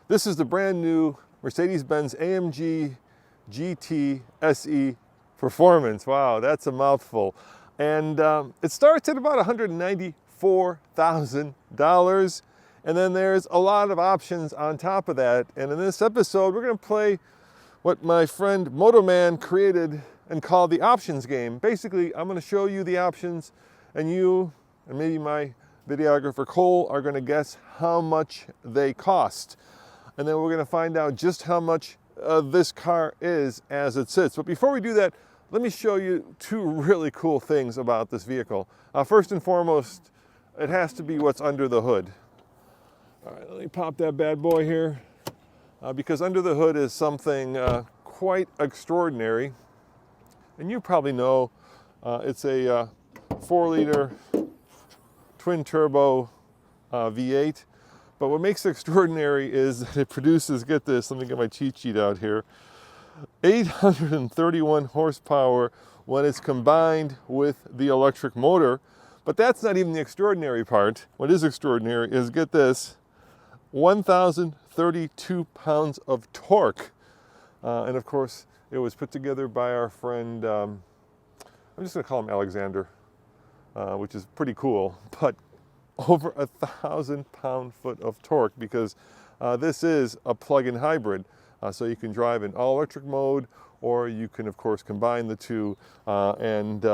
This is the brand new Mercedes-Benz AMG GT SE Performance. Wow, that's a mouthful. And it starts at about $194,000. And then there's a lot of options on top of that. And in this episode, we're going to play what my friend Motoman created and called the options game. Basically, I'm going to show you the options, and you and maybe my videographer Cole are going to guess how much they cost. And then we're going to find out just how much this car is as it sits. But before we do that, let me show you two really cool things about this vehicle. First and foremost, it has to be what's under the hood. All right, let me pop that bad boy here, because under the hood is something quite extraordinary. And you probably know it's a 4-liter twin turbo V8. But what makes it extraordinary is that it produces, get this, let me get my cheat sheet out here, 831 horsepower when it's combined with the electric motor. But that's not even the extraordinary part. What is extraordinary is, get this, 1,032 pounds of torque. And of course, it was put together by our friend, I'm just gonna call him Alexander, which is pretty cool, but over 1,000 pound-foot of torque, because this is a plug-in hybrid. So you can drive in all-electric mode, or you can, of course, combine the two and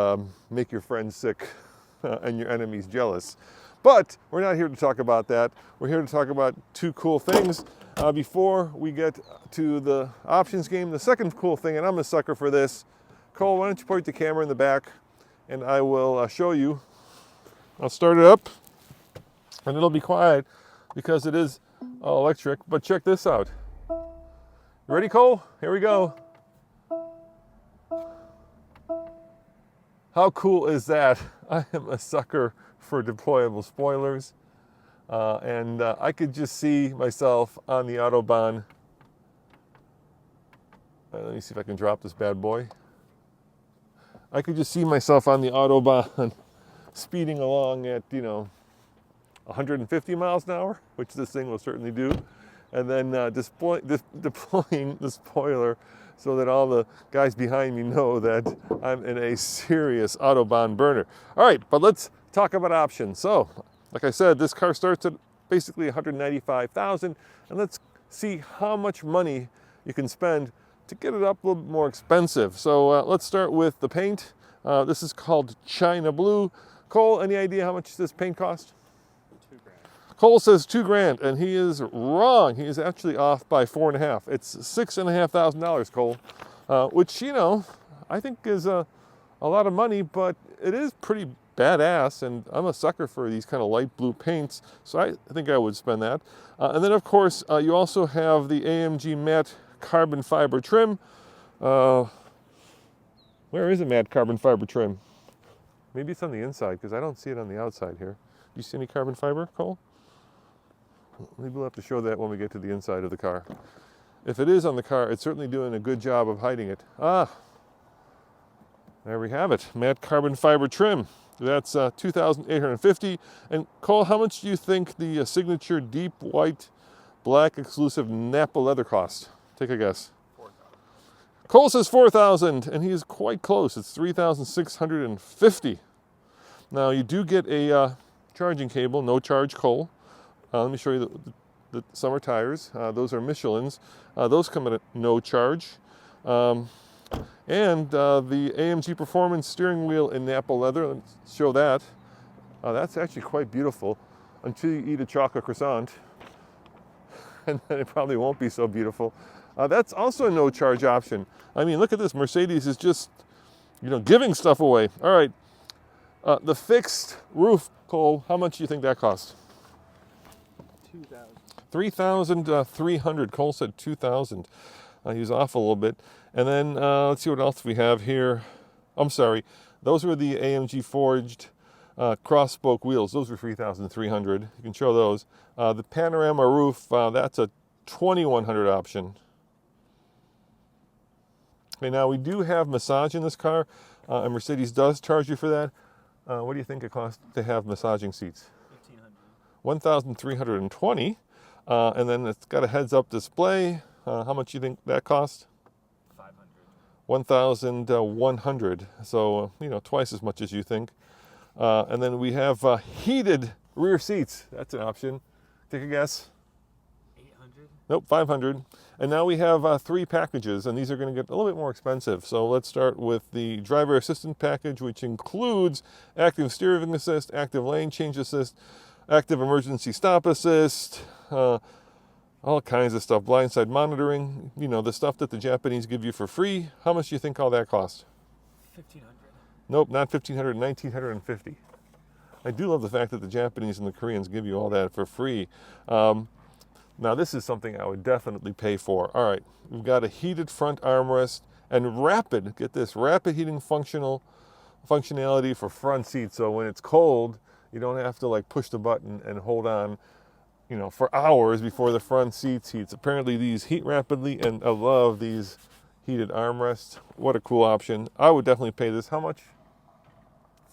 make your friends sick and your enemies jealous. But we're not here to talk about that. We're here to talk about two cool things. Before we get to the options game, the second cool thing, and I'm a sucker for this. Cole, why don't you point the camera in the back, and I will show you. I'll start it up, and it'll be quiet because it is electric. But check this out. You ready, Cole? Here we go. How cool is that? I am a sucker for deployable spoilers. And I could just see myself on the Autobahn. Let me see if I can drop this bad boy. I could just see myself on the Autobahn speeding along at, 150 miles an hour, which this thing will certainly do. And then deploying the spoiler so that all the guys behind me know that I'm in a serious Autobahn burner. All right, but let's talk about options. So, like I said, this car starts at basically $195,000, and let's see how much money you can spend to get it up a little bit more expensive. So let's start with the paint. This is called China Blue. Cole, any idea how much this paint cost? $2,000. Cole says $2,000, and he is wrong. He is actually off by $4,500. It's $6,500, Cole, which, I think is a lot of money, but it is pretty badass, and I'm a sucker for these kind of light blue paints, so I think I would spend that. And then, of course, you also have the AMG matte carbon fiber trim. Where is the matte carbon fiber trim? Maybe it's on the inside, because I don't see it on the outside here. Do you see any carbon fiber, Cole? Maybe we'll have to show that when we get to the inside of the car. If it is on the car, it's certainly doing a good job of hiding it. There we have it, matte carbon fiber trim. That's $2,850. And Cole, how much do you think the signature deep white black exclusive Napa leather cost? Take a guess. $4,000. Cole says $4,000, and he is quite close. It's $3,650. Now you do get a charging cable, no charge, Cole. Let me show you the summer tires. Those are Michelin's. Those come at no charge. And the AMG Performance steering wheel in Napa leather. Let's show that. That's actually quite beautiful until you eat a chocolate croissant. And then it probably won't be so beautiful. That's also a no charge option. I mean, look at this. Mercedes is just, giving stuff away. All right. The fixed roof, Cole, how much do you think that cost? $3,300. Cole said $2,000. He was off a little bit. And then let's see what else we have here. I'm sorry, those were the AMG forged cross-spoke wheels. Those were $3,300. You can show those. The panorama roof, that's a $2,100 option. Okay, now we do have massage in this car, and Mercedes does charge you for that. What do you think it costs to have massaging seats? $1,320. And then it's got a heads-up display. How much do you think that cost? 1,100. So, twice as much as you think. And then we have heated rear seats. That's an option. Take a guess. 800? Nope, 500. And now we have 3 packages, and these are going to get a little bit more expensive. So let's start with the driver assistant package, which includes active steering assist, active lane change assist, active emergency stop assist, all kinds of stuff, blindside monitoring, the stuff that the Japanese give you for free. How much do you think all that costs? 1,500. Nope, not 1,500, 1,950. I do love the fact that the Japanese and the Koreans give you all that for free. Now this is something I would definitely pay for. All right, we've got a heated front armrest and rapid, get this, rapid heating functionality for front seats. So when it's cold, you don't have to like push the button and hold on, for hours before the front seats heats. Apparently these heat rapidly, and I love these heated armrests. What a cool option. I would definitely pay this. How much?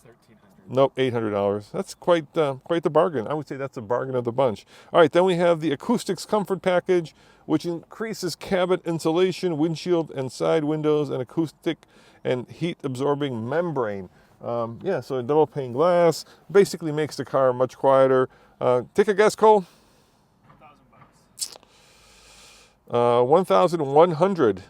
$1,300. Nope, $800. That's quite the bargain. I would say that's a bargain of the bunch. All right, then we have the acoustics comfort package, which increases cabin insulation, windshield and side windows, and acoustic and heat absorbing membrane. So a double pane glass basically makes the car much quieter. Take a guess, Cole. $1,000. 1,100.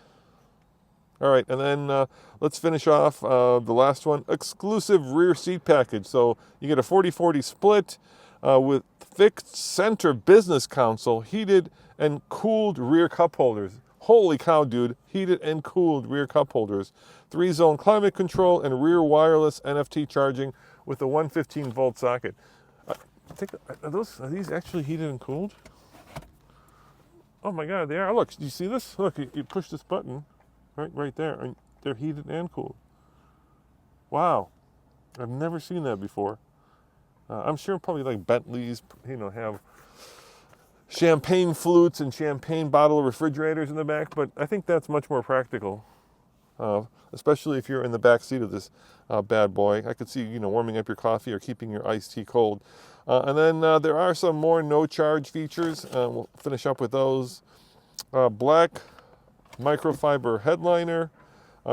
All right, and then let's finish off the last one, exclusive rear seat package. So you get a 40-40 split with fixed center business console, heated and cooled rear cup holders. Holy cow, dude, heated and cooled rear cup holders. 3-zone climate control and rear wireless NFC charging with a 115-volt socket. Are these actually heated and cooled? Oh my God, they are. Look, do you see this? Look, you push this button. Right there, and they're heated and cooled. Wow, I've never seen that before. I'm sure probably like Bentleys, have champagne flutes and champagne bottle refrigerators in the back, but I think that's much more practical, especially if you're in the back seat of this bad boy. I could see, warming up your coffee or keeping your iced tea cold. And then there are some more no-charge features. We'll finish up with those. Black microfiber headliner,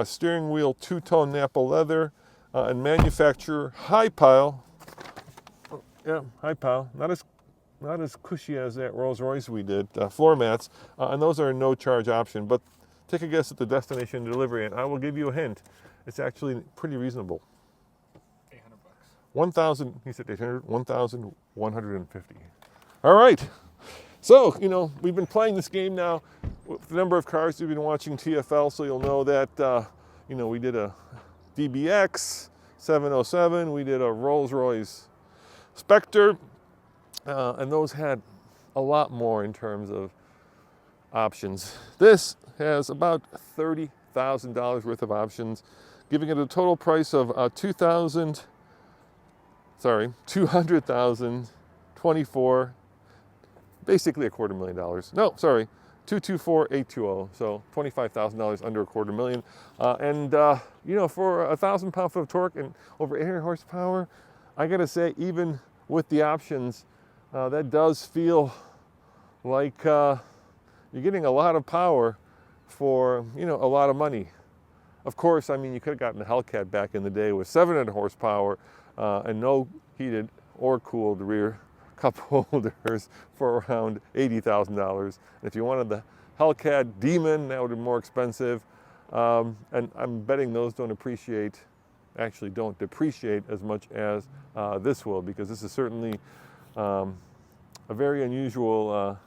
steering wheel 2-tone Napa leather, and manufacturer high pile. Yeah, high pile. Not as cushy as that Rolls Royce we did. Floor mats, and those are a no charge option. But take a guess at the destination delivery, and I will give you a hint. It's actually pretty reasonable. $800. 1,000. He said 800. 1,150. All right. So, we've been playing this game now with the number of cars we've been watching TFL, so you'll know that, we did a DBX 707, we did a Rolls-Royce Spectre, and those had a lot more in terms of options. This has about $30,000 worth of options, giving it a total price of $200,024. Basically $250,000. No, sorry, $224,820. So $25,000 under $250,000. For a 1,000 pound-foot of torque and over 800 horsepower, I gotta say, even with the options, that does feel like you're getting a lot of power for a lot of money. Of course, you could have gotten a Hellcat back in the day with 700 horsepower and no heated or cooled rear cup holders for around $80,000. And if you wanted the Hellcat Demon, that would be more expensive. And I'm betting those don't depreciate as much as this will, because this is certainly a very unusual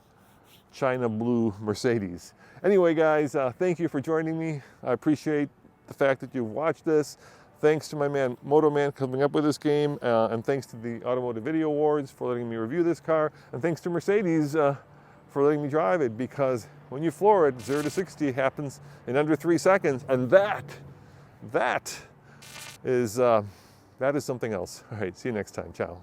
China blue Mercedes. Anyway, guys, thank you for joining me. I appreciate the fact that you've watched this. Thanks to my man, Moto Man, coming up with this game, and thanks to the Automotive Video Awards for letting me review this car, and thanks to Mercedes for letting me drive it, because when you floor it, 0 to 60 happens in under 3 seconds, and that is something else. All right, see you next time. Ciao.